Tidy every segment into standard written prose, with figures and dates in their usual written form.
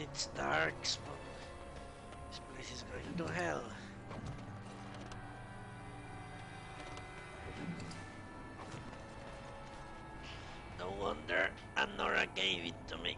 it's dark, but this place is going to hell. No wonder Nora gave it to me.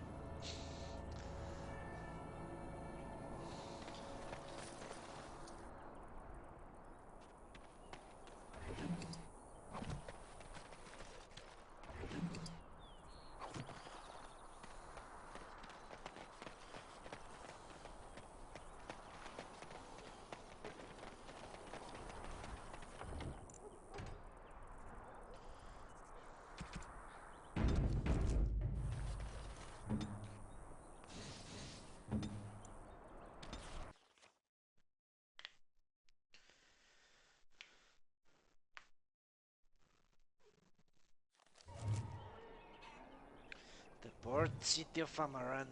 The port city of Amaranthine.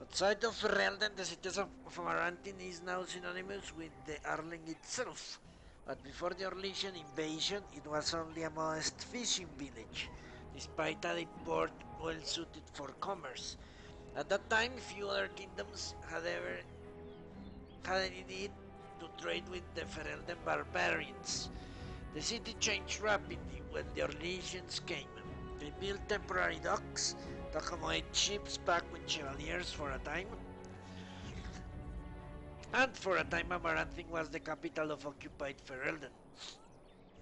Outside of Ferelden, the city of Amaranthine is now synonymous with the Arling itself. But before the Orlesian invasion, it was only a modest fishing village, despite a deep port well suited for commerce. At that time, few other kingdoms had any need to trade with the Ferelden barbarians. The city changed rapidly when the Orlesians came. They built temporary docks to accommodate ships packed with chevaliers for a time. And for a time, Amaranthine was the capital of occupied Ferelden.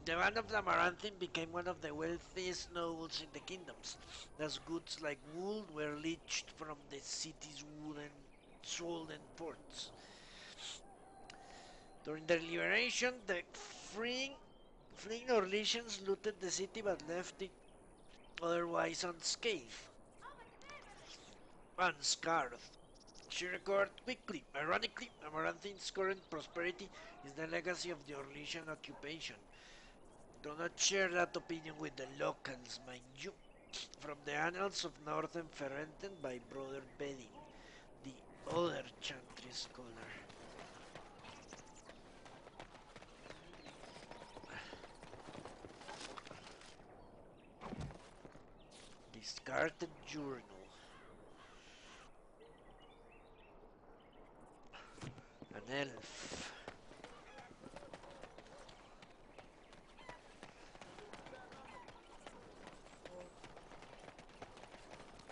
The band of the Amaranthine became one of the wealthiest nobles in the kingdoms, as goods like wool were leached from the city's swollen ports. During their liberation, the fleeing Orlesians looted the city but left it otherwise unscathed. Unscarred. She recovered quickly. Ironically, Amaranthine's current prosperity is the legacy of the Orlesian occupation. Do not share that opinion with the locals, mind you. From the Annals of Northern Ferelden by Brother Bedin, the other Chantry scholar. Discarded journal. An elf.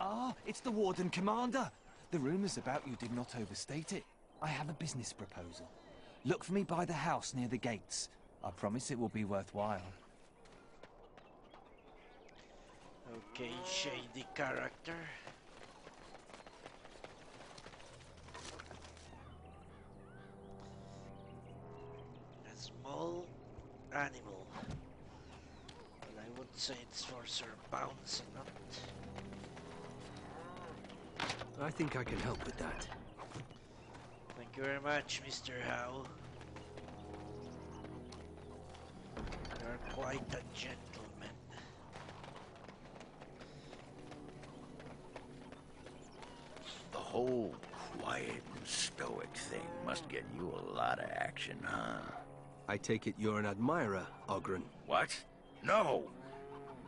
Ah, it's the Warden Commander. The rumours about you did not overstate it. I have a business proposal. Look for me by the house near the gates. I promise it will be worthwhile. Okay, shady character. A small animal. Well, I would say it's for Sir Bounce, not. I think I can help with that. Thank you very much, Mr. Howe. You're quite a gentleman. The whole quiet and stoic thing must get you a lot of action, huh? I take it you're an admirer, Ogren. What? No!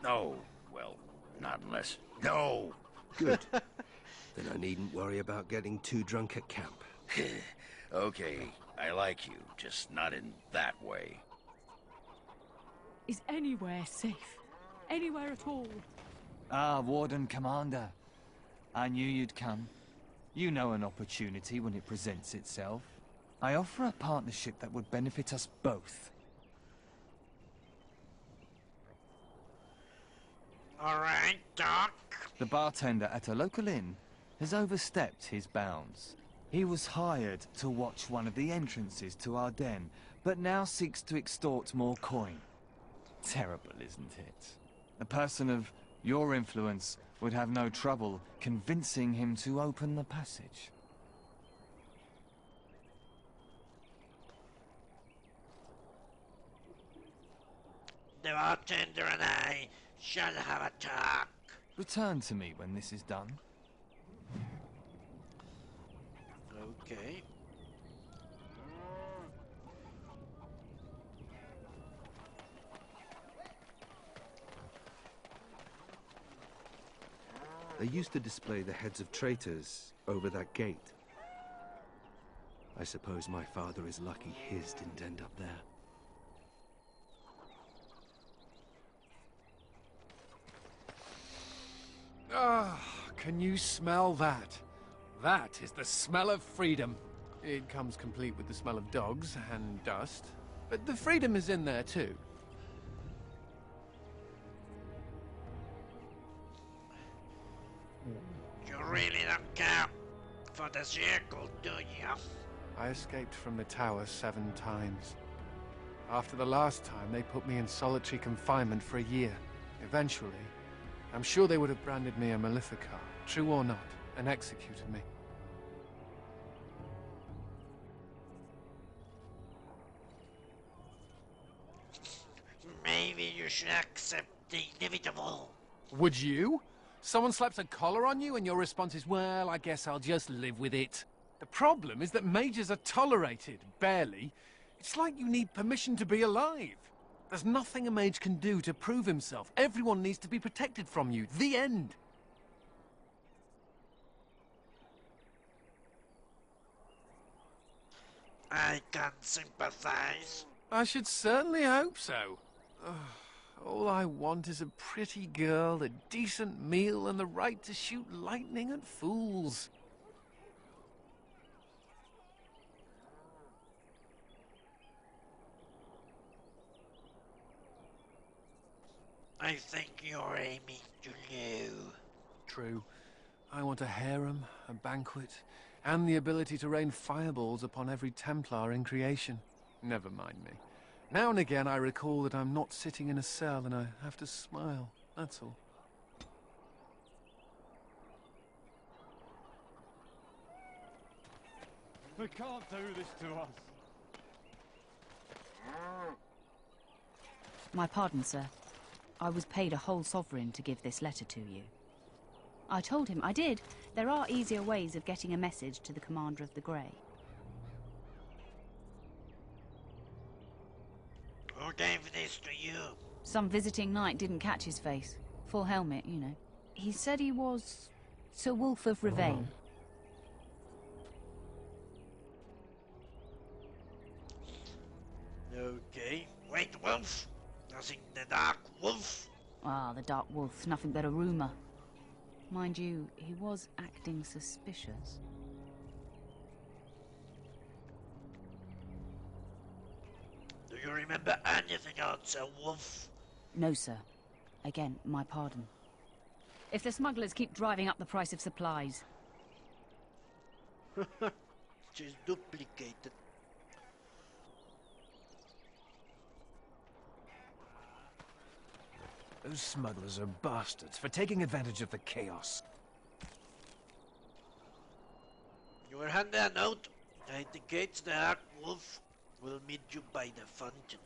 No. Well, not unless... No! Good. Then I needn't worry about getting too drunk at camp. Okay, I like you, just not in that way. Is anywhere safe? Anywhere at all? Ah, Warden Commander. I knew you'd come. You know an opportunity when it presents itself. I offer a partnership that would benefit us both. Alright, Doc. The bartender at a local inn has overstepped his bounds. He was hired to watch one of the entrances to our den, but now seeks to extort more coin. Terrible, isn't it? A person of your influence would have no trouble convincing him to open the passage. The bartender and I shall have a talk. Return to me when this is done. Okay. They used to display the heads of traitors over that gate. I suppose my father is lucky his didn't end up there. Ah, can you smell that? That is the smell of freedom. It comes complete with the smell of dogs and dust, but the freedom is in there too. You really don't care for the circle, do you? I escaped from the tower 7 times. After the last time, they put me in solitary confinement for a year. Eventually, I'm sure they would have branded me a Maleficar, true or not, and executed me. Maybe you should accept the inevitable. Would you? Someone slaps a collar on you and your response is, well, I guess I'll just live with it. The problem is that mages are tolerated, barely. It's like you need permission to be alive. There's nothing a mage can do to prove himself. Everyone needs to be protected from you. The end. I can sympathize. I should certainly hope so. All I want is a pretty girl, a decent meal, and the right to shoot lightning at fools. I think you're aiming too low. True. I want a harem, a banquet, and the ability to rain fireballs upon every Templar in creation. Never mind me. Now and again I recall that I'm not sitting in a cell and I have to smile, that's all. They can't do this to us. My pardon, sir. I was paid a whole sovereign to give this letter to you. I told him I did. There are easier ways of getting a message to the Commander of the Grey. Who gave this to you? Some visiting knight didn't catch his face. Full helmet, you know. He said he was Sir Wolf of Ravane. Okay. White Wolf? Nothing the Dark Wolf? Ah, the Dark Wolf, nothing but a rumour. Mind you, he was acting suspicious. Do you remember anything about Sir Wolf? No, sir. Again, my pardon. If the smugglers keep driving up the price of supplies. She's duplicated. Those smugglers are bastards for taking advantage of the chaos. You were handed a note that indicates the Dark Wolf will meet you by the fountain.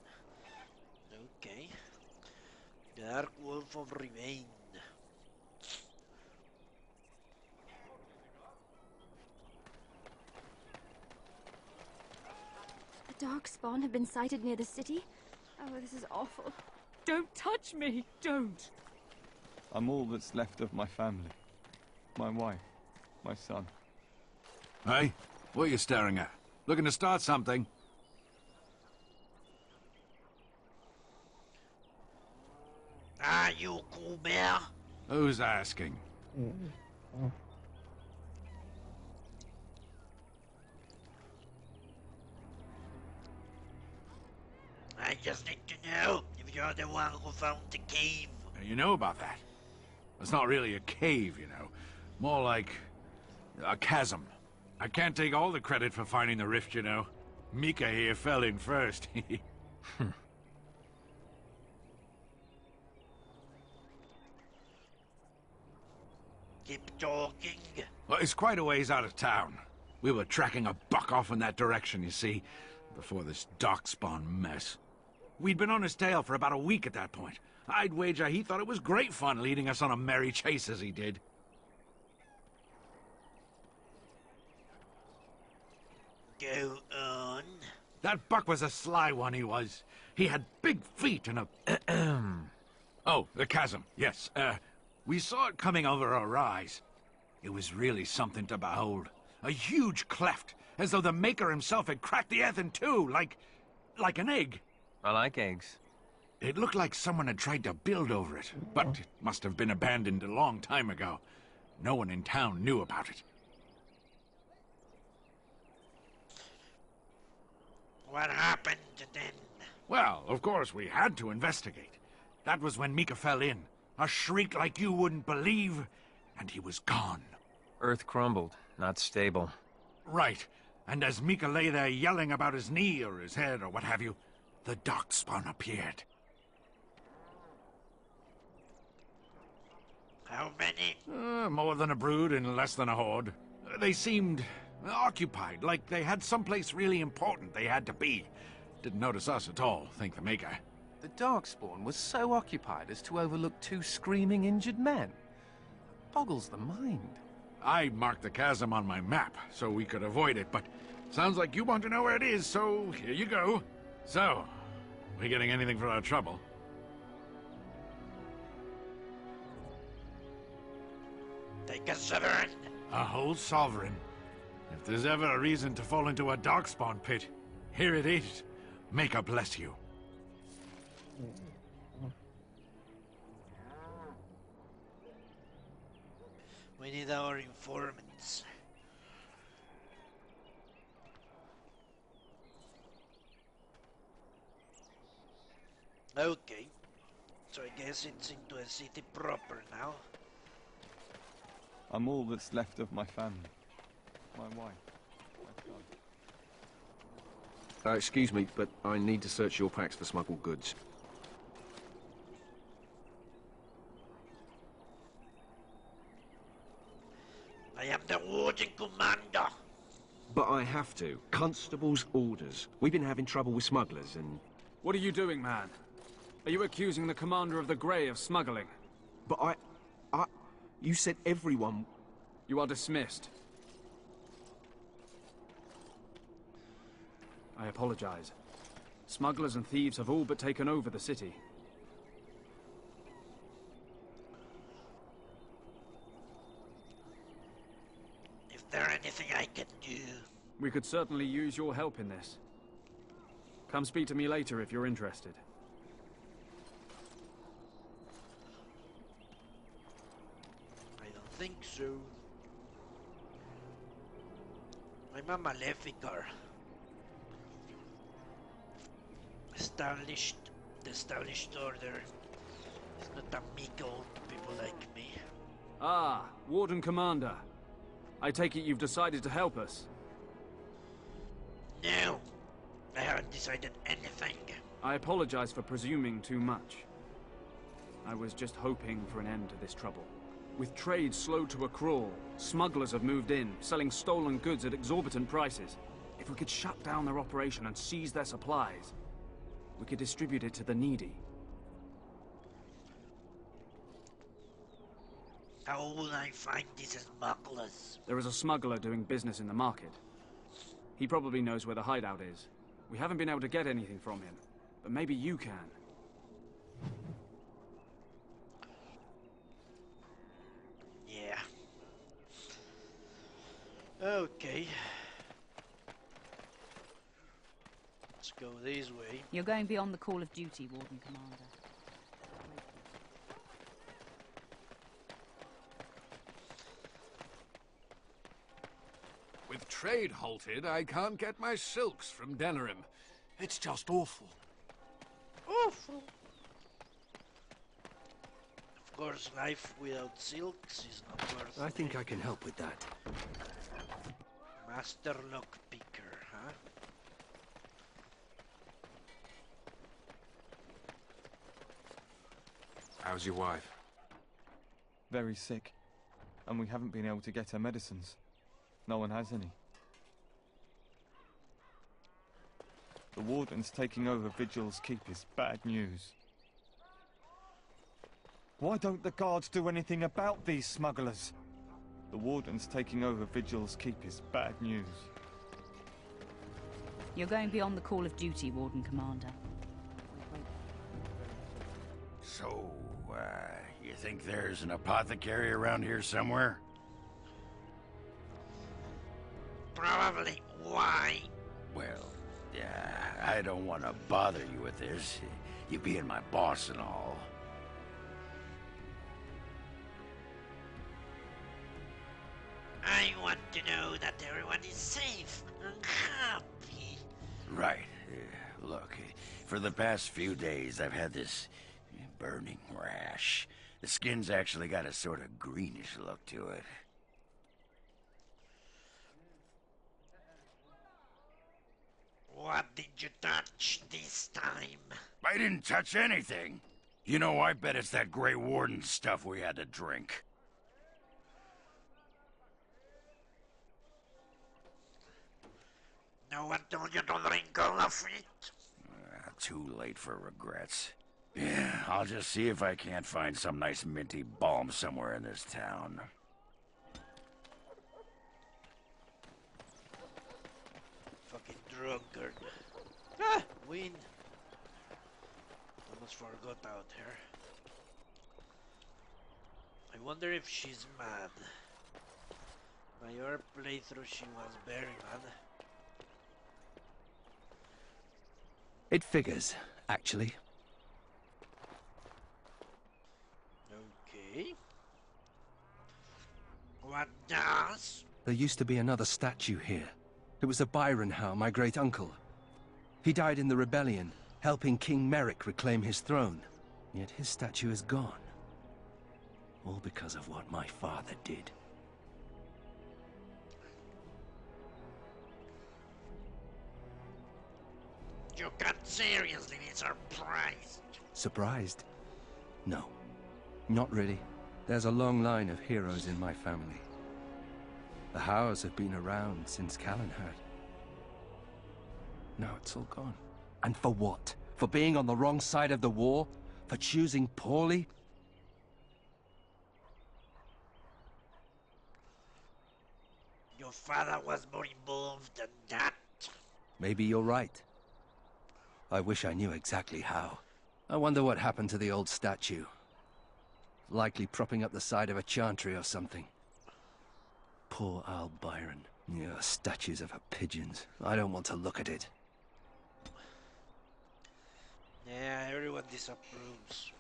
Okay. The Dark Wolf of Ravane. A dark spawn have been sighted near the city? Oh, this is awful. Don't touch me! Don't! I'm all that's left of my family. My wife, my son. Hey, what are you staring at? Looking to start something? Are you Coubert? Who's asking? I just need to know if you're the one who found the cave. You know about that? It's not really a cave, you know. More like a chasm. I can't take all the credit for finding the rift, you know. Mika here fell in first. Keep talking. Well, it's quite a ways out of town. We were tracking a buck off in that direction, you see, before this darkspawn mess. We'd been on his tail for about a week at that point. I'd wager he thought it was great fun leading us on a merry chase as he did. Go on. That buck was a sly one, he was. He had big feet and a... Oh, the chasm, yes. We saw it coming over a rise. It was really something to behold. A huge cleft, as though the Maker himself had cracked the earth in two, like an egg. I like eggs. It looked like someone had tried to build over it, but it must have been abandoned a long time ago. No one in town knew about it. What happened then? Well, of course, we had to investigate. That was when Mika fell in. A shriek like you wouldn't believe, and he was gone. Earth crumbled, not stable. Right. And as Mika lay there yelling about his knee or his head or what have you, the darkspawn appeared. How many? More than a brood and less than a horde. They seemed occupied, like they had someplace really important they had to be. Didn't notice us at all, thank the Maker. The Darkspawn was so occupied as to overlook two screaming injured men. Boggles the mind. I marked the chasm on my map so we could avoid it, but sounds like you want to know where it is, so here you go. So, we getting anything for our trouble? Take a sovereign. A whole sovereign. If there's ever a reason to fall into a darkspawn pit, here it is. Maker bless you. We need our informants. Okay. So I guess it's into a city proper now. I'm all that's left of my family. My wife. My son. Excuse me, but I need to search your packs for smuggled goods. I am the warden commander. But I have to. Constable's orders. We've been having trouble with smugglers and... What are you doing, man? Are you accusing the commander of the Grey of smuggling? But you said everyone... You are dismissed. I apologize. Smugglers and thieves have all but taken over the city. Is there anything I can do? We could certainly use your help in this. Come speak to me later if you're interested. I don't think so. I'm a Maleficar. The established order is not amical to people like me. Ah, Warden Commander. I take it you've decided to help us. No, I haven't decided anything. I apologize for presuming too much. I was just hoping for an end to this trouble. With trade slowed to a crawl, smugglers have moved in, selling stolen goods at exorbitant prices. If we could shut down their operation and seize their supplies, we could distribute it to the needy. How will I find these smugglers? There is a smuggler doing business in the market. He probably knows where the hideout is. We haven't been able to get anything from him, but maybe you can. Yeah. Okay. Let's go this way. You're going beyond the call of duty, Warden Commander. With trade halted, I can't get my silks from Denerim. It's just awful. Awful. Of course, life without silks is not worth I think I can help with that. Master lockpicker, huh? How's your wife? Very sick. And we haven't been able to get her medicines. No one has any. The Warden's taking over Vigil's keep is bad news. Why don't the guards do anything about these smugglers? The Warden's taking over Vigil's keep is bad news. You're going beyond the call of duty, Warden Commander. So, Why, you think there's an apothecary around here somewhere? Probably. Why? Well, yeah, I don't want to bother you with this. You being my boss and all. I want to know that everyone is safe and happy. Right. Look, for the past few days, I've had this burning rash. The skin's actually got a sort of greenish look to it. What did you touch this time? I didn't touch anything. You know, I bet it's that Grey Warden stuff we had to drink. No one told you to drink all of it? Too late for regrets. Yeah, I'll just see if I can't find some nice minty balm somewhere in this town. Fucking drunkard. Ah! Win! Almost forgot out here. I wonder if she's mad. My other playthrough she was very mad. It figures, actually. Okay. What does? There used to be another statue here. It was of Byron Howe, my great-uncle. He died in the rebellion, helping King Merrick reclaim his throne. Yet his statue is gone. All because of what my father did. You can't seriously be surprised. Surprised? No. Not really. There's a long line of heroes in my family. The Howes have been around since Callanhurd. Now it's all gone. And for what? For being on the wrong side of the war? For choosing poorly? Your father was more involved than that. Maybe you're right. I wish I knew exactly how. I wonder what happened to the old statue. Likely propping up the side of a chantry or something. Poor Al Byron. Yeah, statues of her pigeons. I don't want to look at it. Yeah, everyone disapproves.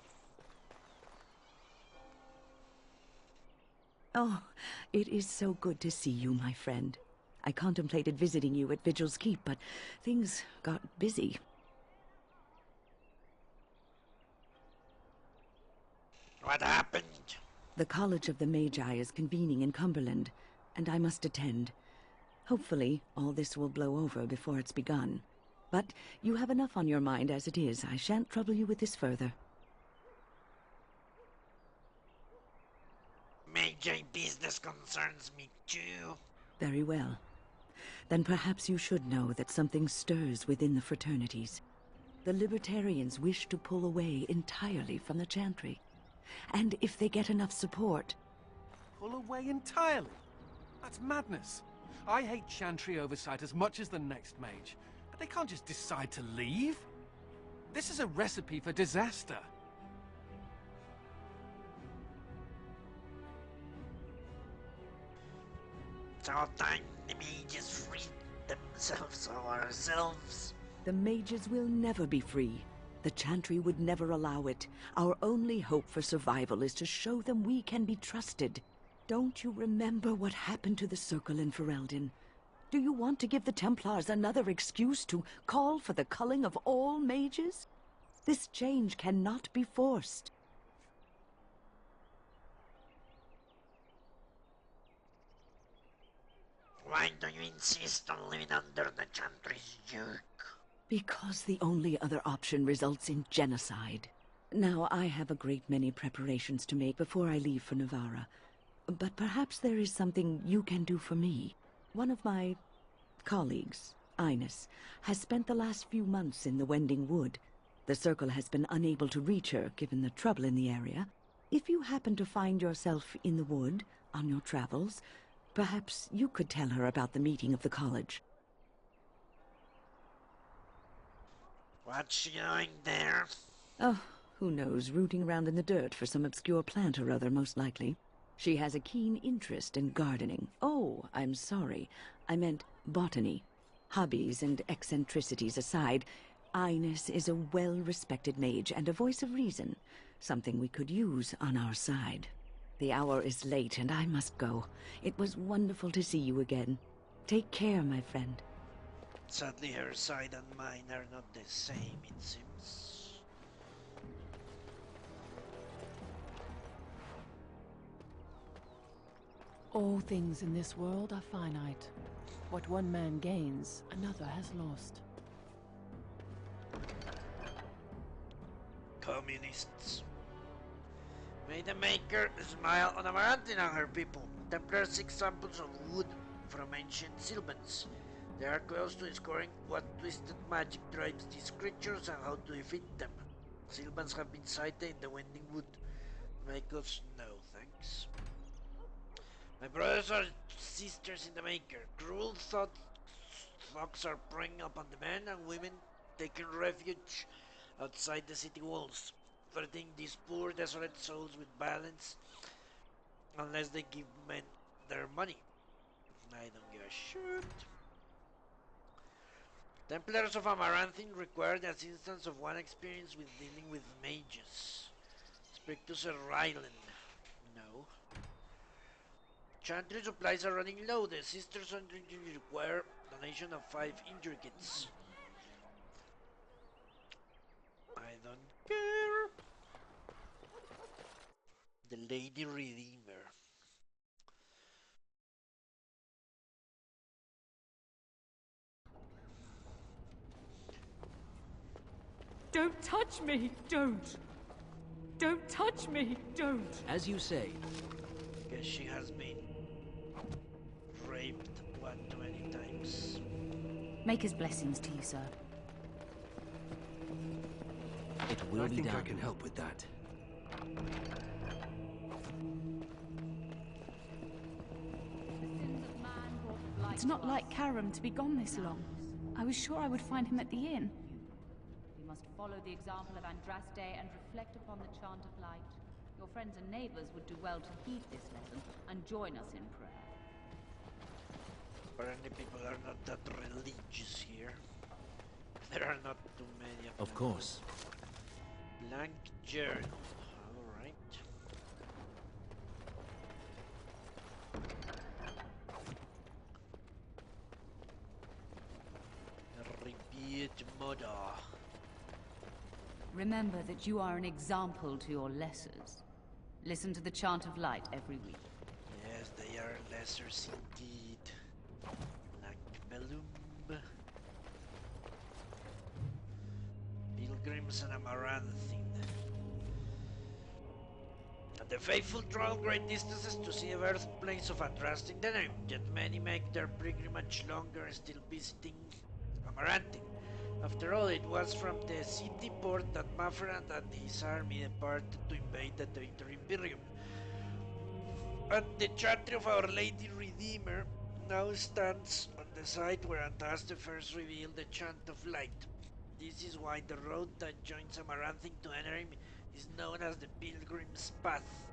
Oh, it is so good to see you, my friend. I contemplated visiting you at Vigil's Keep, but things got busy. What happened? The College of the Magi is convening in Cumberland, and I must attend. Hopefully, all this will blow over before it's begun. But you have enough on your mind as it is. I shan't trouble you with this further. Magi business concerns me too. Very well. Then perhaps you should know that something stirs within the fraternities. The Libertarians wish to pull away entirely from the Chantry. And if they get enough support... Pull away entirely? That's madness. I hate Chantry oversight as much as the next mage. But they can't just decide to leave. This is a recipe for disaster. It's our time the mages free themselves or ourselves. The mages will never be free. The Chantry would never allow it. Our only hope for survival is to show them we can be trusted. Don't you remember what happened to the Circle in Ferelden? Do you want to give the Templars another excuse to call for the culling of all mages? This change cannot be forced. Why do you insist on living under the Chantry's yoke? Because the only other option results in genocide. Now, I have a great many preparations to make before I leave for Navarra. But perhaps there is something you can do for me. One of my colleagues, Ines, has spent the last few months in the Wending Wood. The Circle has been unable to reach her, given the trouble in the area. If you happen to find yourself in the wood on your travels, perhaps you could tell her about the meeting of the college. What's she doing there? Oh, Who knows, rooting around in the dirt for some obscure plant or other, most likely. She has a keen interest in gardening. Oh, I'm sorry. I meant botany. Hobbies and eccentricities aside, Ines is a well-respected mage and a voice of reason, something we could use on our side. The hour is late and I must go. It was wonderful to see you again. Take care, my friend. Sadly, her side and mine are not the same, it seems. All things in this world are finite. What one man gains, another has lost. Communists. May the Maker smile on Amaranthine and her people. Templars seek samples of wood from ancient Sylvans. They are close to discovering what twisted magic drives these creatures and how to defeat them. Sylvans have been sighted in the Winding Wood. Make us know, thanks. My brothers are sisters in the Maker. Cruel thoughts are preying upon the men and women taking refuge outside the city walls, threatening these poor desolate souls with violence unless they give men their money. I don't give a shit. Templars of Amaranthine require the assistance of one experienced with dealing with mages. Speak to Sir Ryland. No. Chantry supplies are running low. The sisters require donation of 5 injury kits. I don't care. The Lady Redeemer. Don't touch me! Don't! Don't touch me! Don't! As you say. Guess she has been raped one too many times. Maker's blessings to you, sir. It will be done. I think I can help with that. It's not like Karam to be gone this long. I was sure I would find him at the inn. We must follow the example of Andraste and reflect upon the chant of light. Your friends and neighbors would do well to heed this lesson and join us in prayer. Apparently people are not that religious here. There are not too many of course. Blank journal. Alright. Repeat murder. Remember that you are an example to your lessers. Listen to the chant of light every week. Yes, they are lessers indeed. Blank Bellum. Pilgrims and Amaranthine. The faithful travel great distances to see the birthplace of Andraste in the name, yet many make their pilgrimage longer, still visiting Amaranthine. After all, it was from the city port that Maferand and his army departed to invade the Territory Imperium. And the chantry of Our Lady Redeemer now stands on the site where Andraste first revealed the chant of light. This is why the road that joins Amaranthine to Enerim is known as the Pilgrim's Path,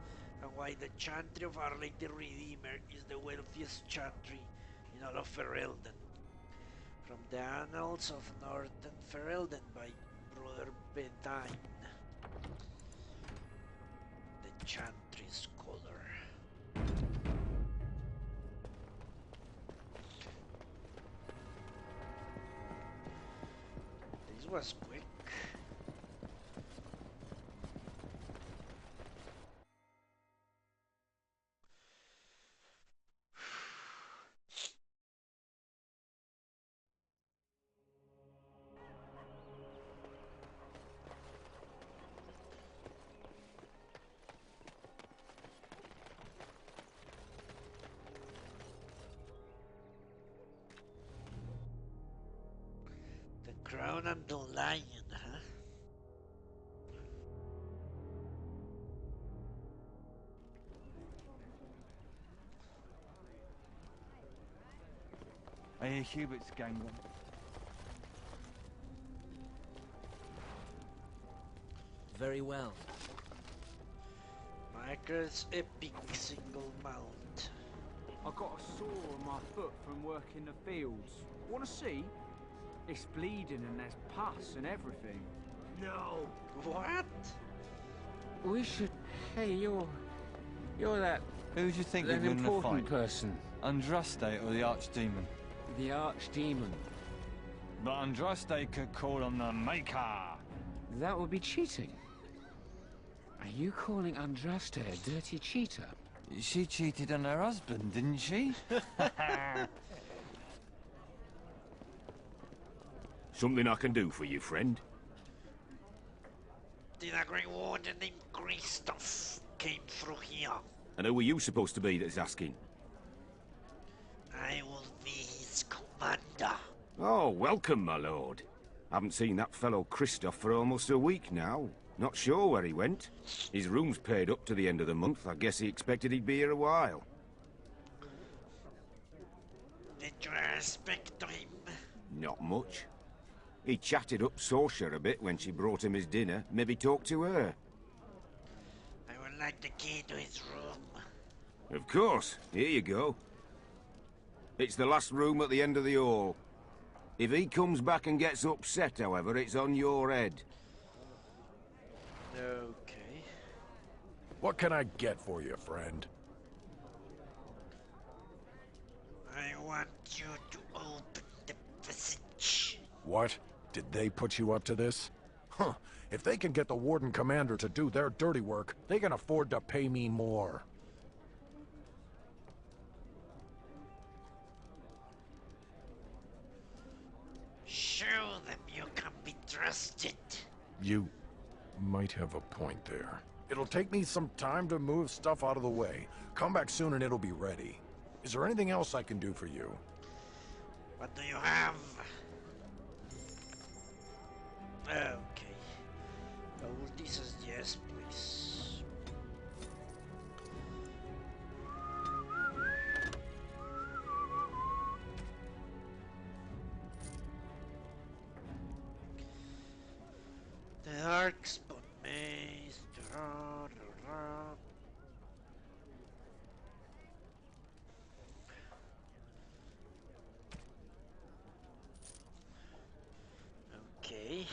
and why the chantry of Our Lady Redeemer is the wealthiest chantry in all of Ferelden. From the Annals of Northern Ferelden by Brother Bedine, the chantry scholar. This was quick. Crown and the Lion, huh? I hear Hubert's gang one. Very very well. Michael's epic single mount. I got a sore on my foot from working the fields. Want to see? It's bleeding and there's pus and everything. No. What? We should... Hey, you're that... Who do you think would an win the important fight? person. Andraste or the Archdemon? The Archdemon. But Andraste could call on the Maker. That would be cheating. Are you calling Andraste a dirty cheater? She cheated on her husband, didn't she? Something I can do for you, friend? Did a great warden named Christoph came through here. And who are you supposed to be that's asking? I will be his commander. Oh, welcome, my lord. Haven't seen that fellow Christoph for almost a week now. Not sure where he went. His room's paid up to the end of the month. I guess he expected he'd be here a while. Did you respect him? Not much. He chatted up Sorsha a bit when she brought him his dinner. Maybe talked to her. I would like the key to his room. Of course. Here you go. It's the last room at the end of the hall. If he comes back and gets upset, however, it's on your head. Okay. What can I get for you, friend? I want you to open the passage. What? Did they put you up to this? Huh. If they can get the Warden Commander to do their dirty work, they can afford to pay me more. Show them you can be trusted. You might have a point there. It'll take me some time to move stuff out of the way. Come back soon and it'll be ready. Is there anything else I can do for you? What do you have? Okay. All this is yes, please. The Darkspawn Maze. Okay.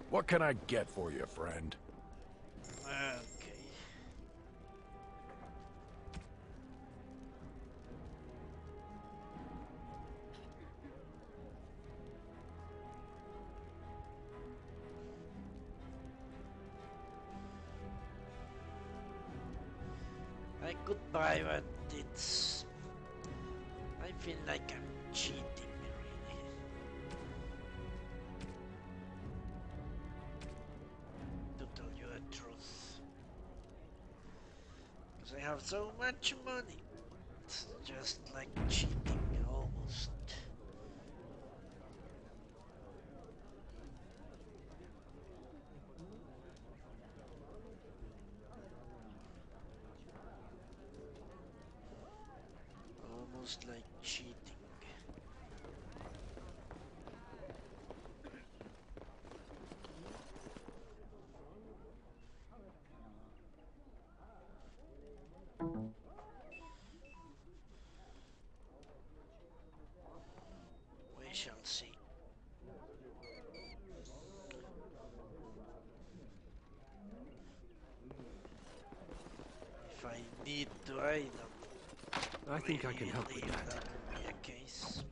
What can I get for you, friend? Okay. I could buy what it's... I feel like I'm cheating, really. To tell you the truth. Because I have so much money. It's just like cheating, almost. Almost like cheating. We shall see. need to hide them. I think I can help with that. That would be a case.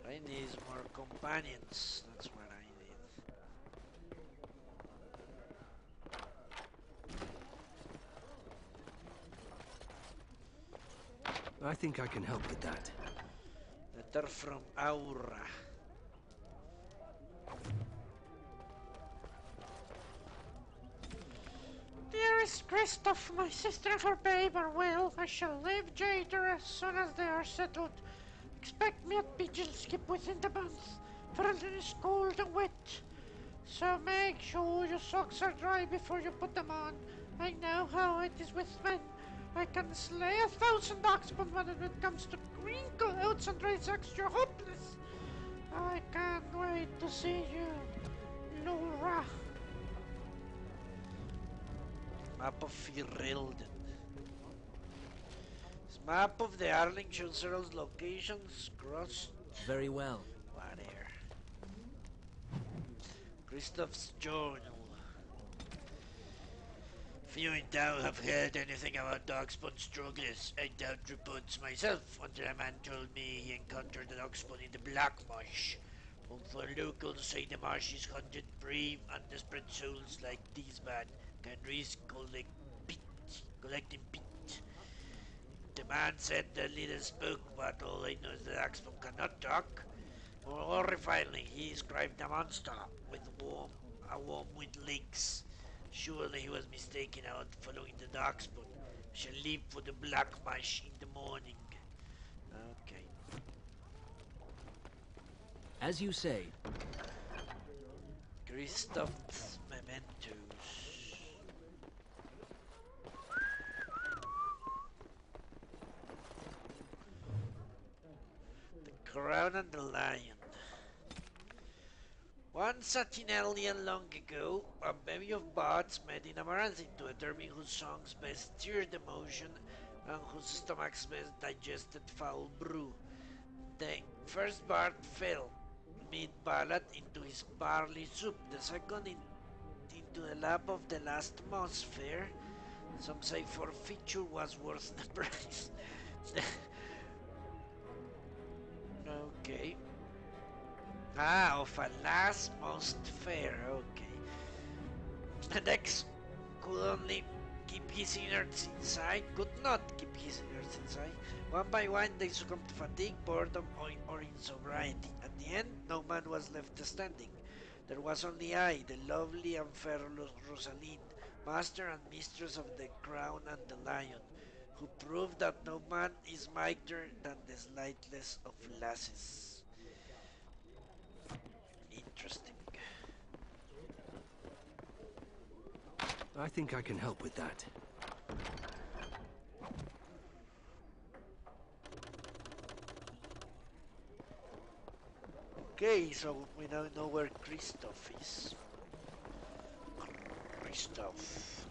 I need more companions. That's what I need. I think I can help with that. Letter from Aura. Dearest Christoph, my sister and her babe are well. I shall leave Jader as soon as they are settled. Expect me at Skip within the month. Ferelden is cold and wet, so make sure your socks are dry before you put them on. I know how it is with men. I can slay 1,000 oxmen, but when it comes to wrinkle outs and dry socks, you're hopeless. I can't wait to see you, Laura. Map of Ferelden. This map of the Arling shows several locations crossed. Very well. Whatever. Christoph's journal. Few in town have heard anything about Darkspawn struggles. I doubt reports myself until a man told me he encountered the Darkspawn in the Black Marsh. Although locals say the marsh is haunted, brave and desperate souls like these men can risk collecting pit. The man said the little spoke, but all I know is that Darkspawn cannot talk. More horrifyingly, he described a monster with a worm with legs. Surely he was mistaken about following the Darkspawn. I shall leave for the Black Marsh in the morning. Okay. As you say. Christoph's mementos. The Crown and the Lion. Once a Tinellian long ago, a bevy of bards met in Amaranthine to determine whose songs best stirred emotion and whose stomachs best digested foul brew. The first bard fell mid-ballad into his barley soup, the second into the lap of the last moss fair. Some say forfeiture was worth the price. Okay. Ah, of a last most fair, okay. The next could only keep his innards inside, could not keep his innards inside. One by one they succumbed to fatigue, boredom, or insobriety. At the end, no man was left standing. There was only I, the lovely and fair Rosaline, master and mistress of the Crown and the Lion, who proved that no man is mightier than the slightless of lasses. Interesting. I think I can help with that. Okay, so we now know where Christoph is. Christoph.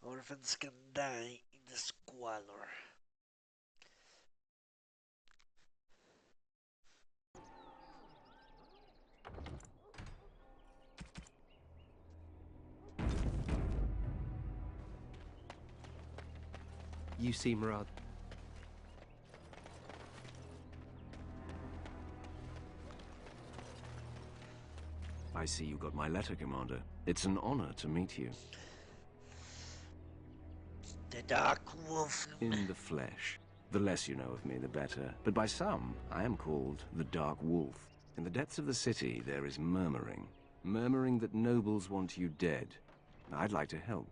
Orphans can die in the squalor. You seem rather... I see you got my letter, Commander. It's an honor to meet you. The Dark Wolf. In the flesh. The less you know of me, the better. But by some, I am called the Dark Wolf. In the depths of the city, there is murmuring. Murmuring that nobles want you dead. I'd like to help.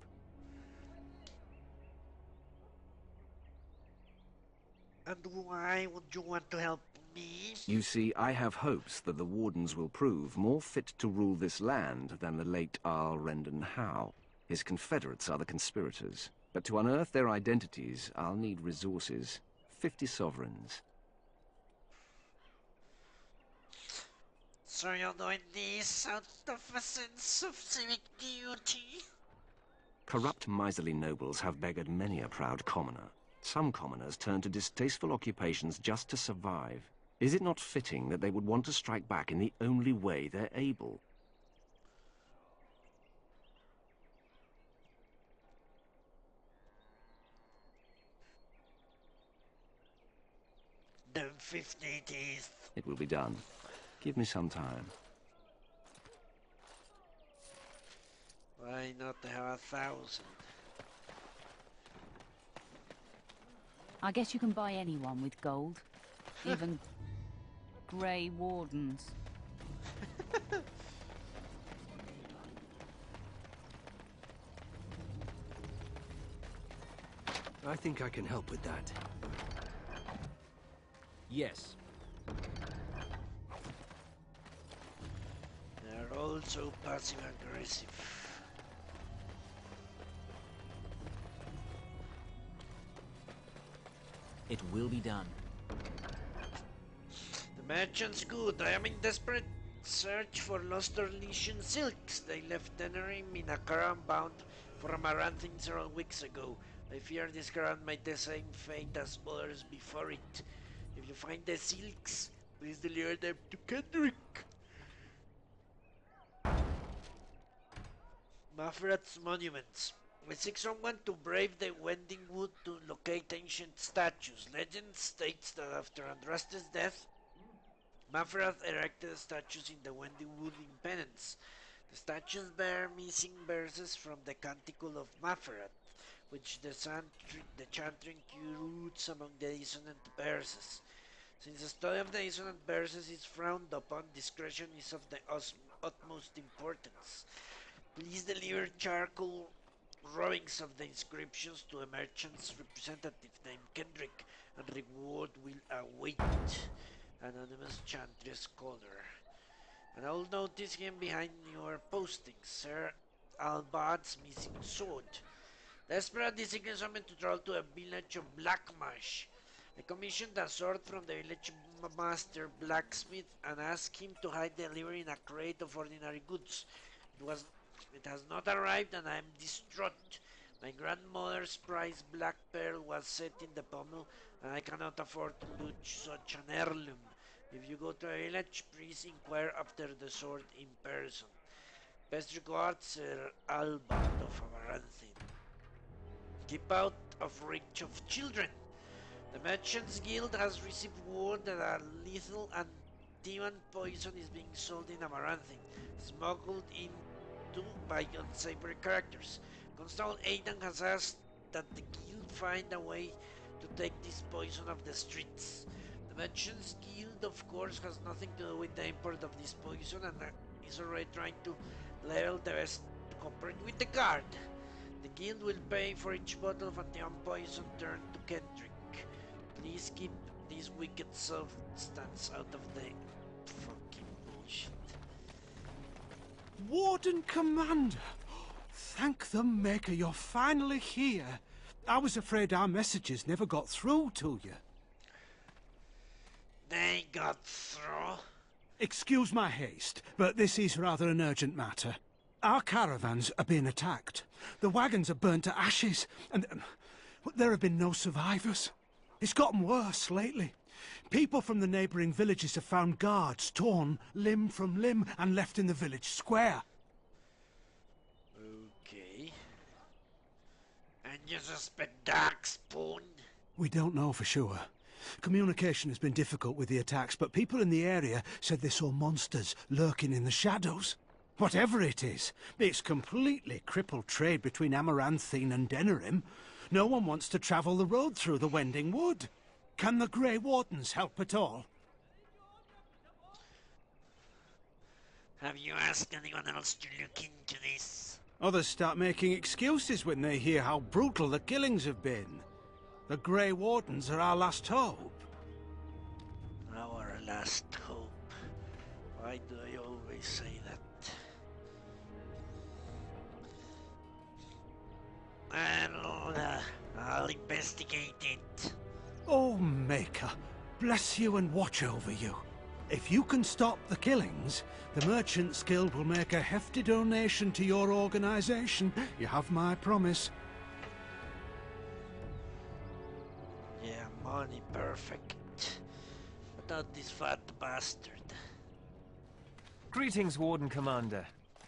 And why would you want to help me? You see, I have hopes that the Wardens will prove more fit to rule this land than the late Arl Rendon Howe. His confederates are the conspirators. But to unearth their identities, I'll need resources. 50 sovereigns. So you're doing this out of a sense of civic duty? Corrupt, miserly nobles have beggared many a proud commoner. Some commoners turn to distasteful occupations just to survive. Is it not fitting that they would want to strike back in the only way they're able? 214. It will be done. Give me some time. Why not have 1,000? I guess you can buy anyone with gold. Even Grey Wardens. I think I can help with that. Yes. They're also passive aggressive. It will be done. The merchant's good. I am in desperate search for lost Orlesian silks. They left Denerim in a caravan bound for Amaranthine several weeks ago. I fear this caravan might the same fate as others before it. If you find the silks, please deliver them to Kendrick. Mafrat's monuments. We seek someone to brave the Wending Wood to locate ancient statues. Legend states that after Andraste's death, Mafrath erected statues in the Wending Wood in penance. The statues bear missing verses from the Canticle of Mafrath, which the chanting roots among the dissonant verses. Since the study of the dissonant verses is frowned upon, discretion is of the utmost importance. Please deliver charcoal drawings of the inscriptions to a merchant's representative named Kendrick, and reward will await. Anonymous Chantress Scholar. And I'll notice him behind your postings, Sir Albad's missing sword. Desperate, this seeking someone to travel to a village of Blackmarsh. I commissioned a sword from the village master blacksmith and asked him to hide the delivery in a crate of ordinary goods. It has not arrived and I am distraught. My grandmother's prized black pearl was set in the pommel and I cannot afford to lose such an heirloom. If you go to a village, please inquire after the sword in person. Best regards, Sir Albert of Amaranthine. Keep out of reach of children. The Merchants Guild has received word that a lethal and demon poison is being sold in Amaranthine, smuggled into by unsavory characters. Constable Aidan has asked that the guild find a way to take this poison off the streets. The Merchants Guild, of course, has nothing to do with the import of this poison and is already trying to level the best to cooperate with the guard. The guild will pay for each bottle of anti poison turned to Kendrick. Please keep this wicked substance out of the fucking bullshit. Warden Commander! Thank the Maker you're finally here. I was afraid our messages never got through to you. They got through? Excuse my haste, but this is rather an urgent matter. Our caravans are being attacked. The wagons are burnt to ashes, and there have been no survivors. It's gotten worse lately. People from the neighbouring villages have found guards torn limb from limb and left in the village square. Okay. And you suspect Darkspawn? We don't know for sure. Communication has been difficult with the attacks, but people in the area said they saw monsters lurking in the shadows. Whatever it is, it's completely crippled trade between Amaranthine and Denerim. No one wants to travel the road through the Wending Wood. Can the Grey Wardens help at all? Have you asked anyone else to look into this? Others start making excuses when they hear how brutal the killings have been. The Grey Wardens are our last hope. Our last hope. Why do I always say that? I'll investigate it. Oh, Maker, bless you and watch over you. If you can stop the killings, the Merchants Guild will make a hefty donation to your organization. You have my promise. Yeah, money perfect. Without this fat bastard. Greetings, Warden Commander.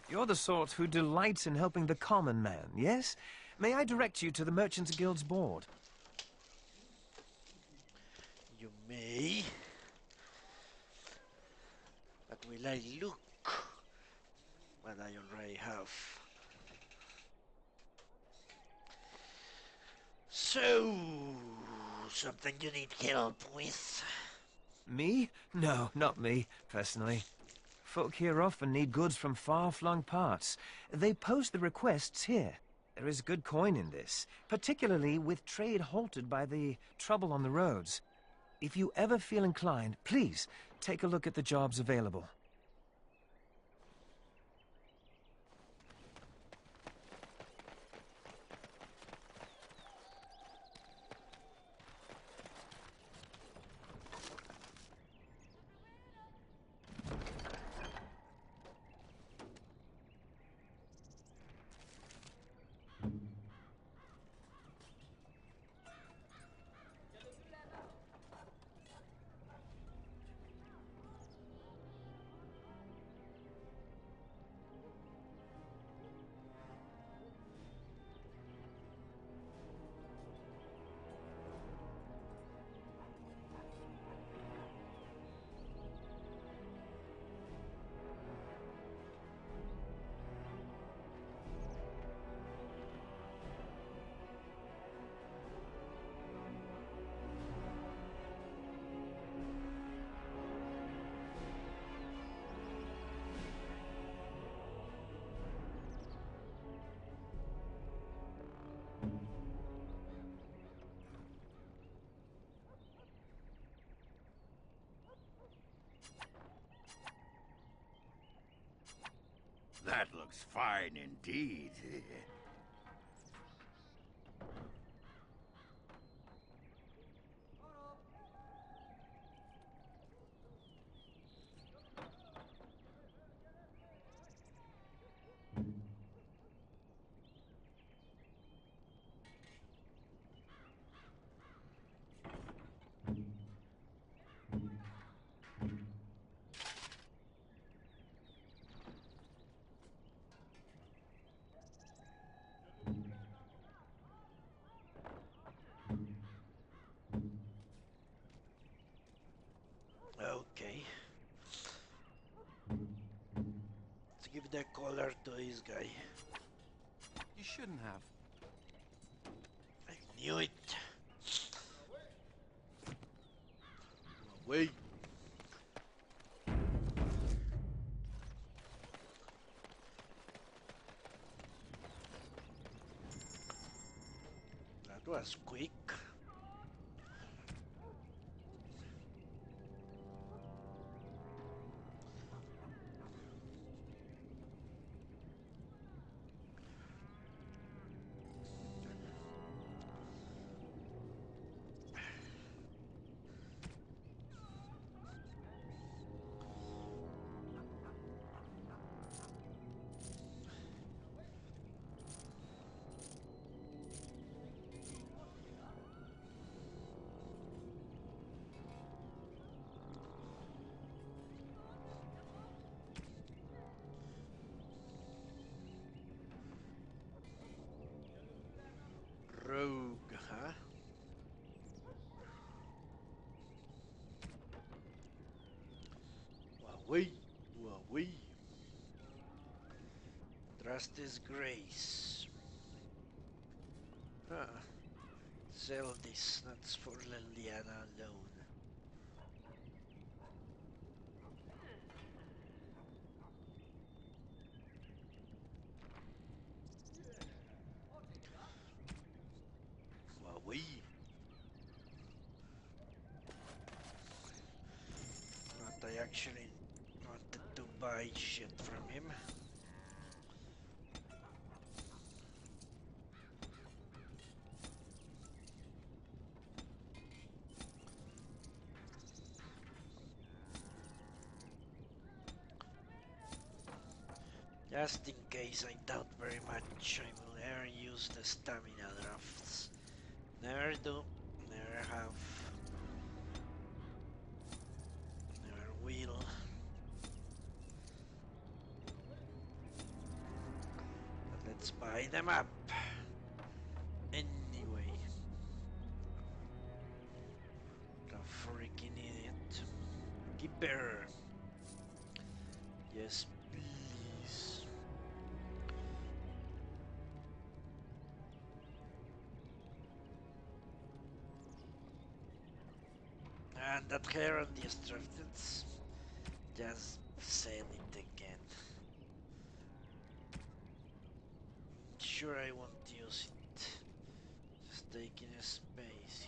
You're the sort who delights in helping the common man, yes? May I direct you to the Merchants Guild's board? You may. But will I look what I already have? So, something you need help with? Me? No, not me, personally. Folk here often need goods from far-flung parts. They post the requests here. There is good coin in this, particularly with trade halted by the trouble on the roads. If you ever feel inclined, please take a look at the jobs available. That looks fine indeed. Okay. Let's give the collar to this guy. You shouldn't have. I knew it. Wait. That was quick. Rogue, huh? Wowee, wowee. Trust His grace. Huh. Sell this, that's for Liliana alone. Wowee. Not I actually wanted to buy shit from him. Just in case, I doubt very much I will ever use the stamina drafts. Never do, never have, never will. But let's buy them up. Anyway. The bearer. Yes, please. And that hair on the instructions, just say it again. Sure, I won't use it. Just taking a space here.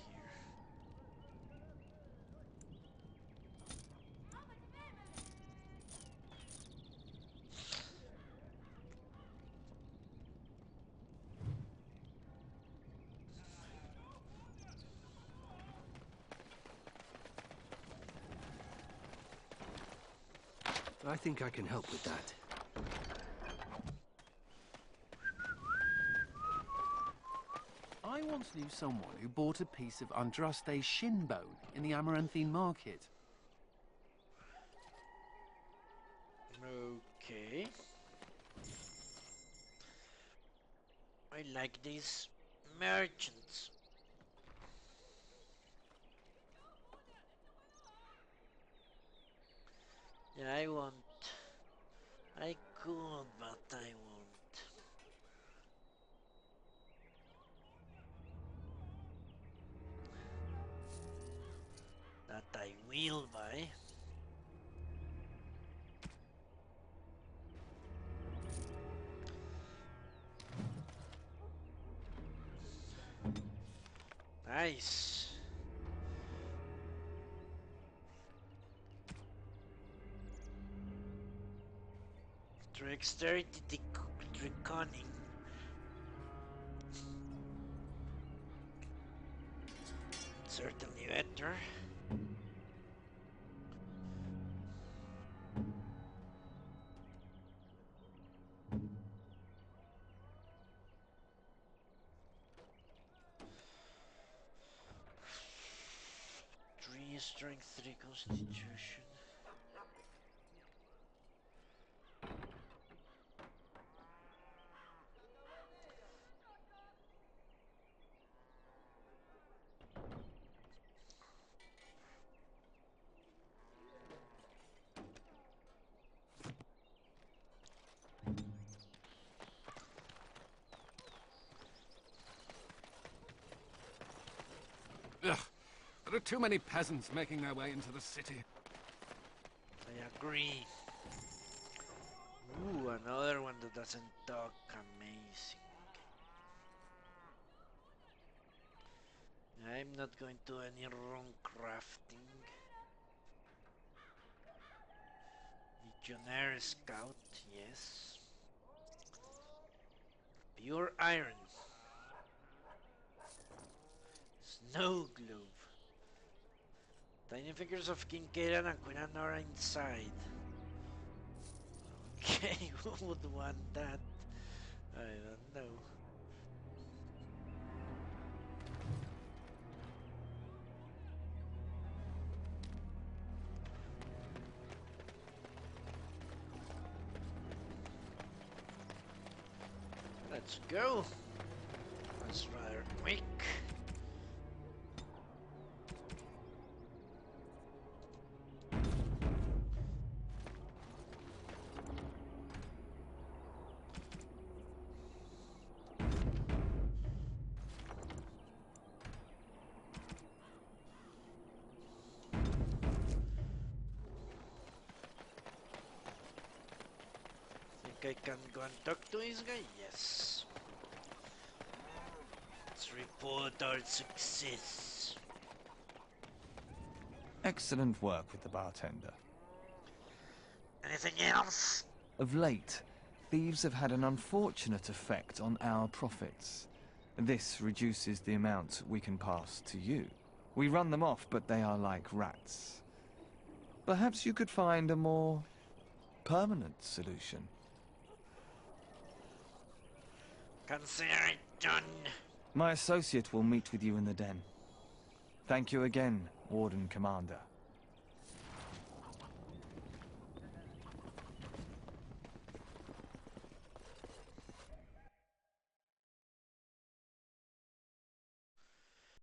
I think I can help with that. I once knew someone who bought a piece of Andraste's shin bone in the Amaranthine market. Okay. I like these merchants. Yeah, I want. I could, but I won't. That I will buy. Nice. Dexterity, cunning. Certainly better. Three strength, 3 constitution. Ugh. There are too many peasants making their way into the city. I agree. Ooh, another one that doesn't talk. Amazing. I'm not going to any rune crafting. Legionnaire Scout, yes. Pure iron. Snow Globe. Tiny figures of King Kairan and Queen Anora inside. Okay, who would want that? I don't know. Let's go. That's rather quick. Think I can go and talk to this guy? Yes. Let's report our success. Excellent work with the bartender. Anything else? Of late, thieves have had an unfortunate effect on our profits. This reduces the amount we can pass to you. We run them off, but they are like rats. Perhaps you could find a more permanent solution. Consider it done. My associate will meet with you in the den. Thank you again, Warden Commander.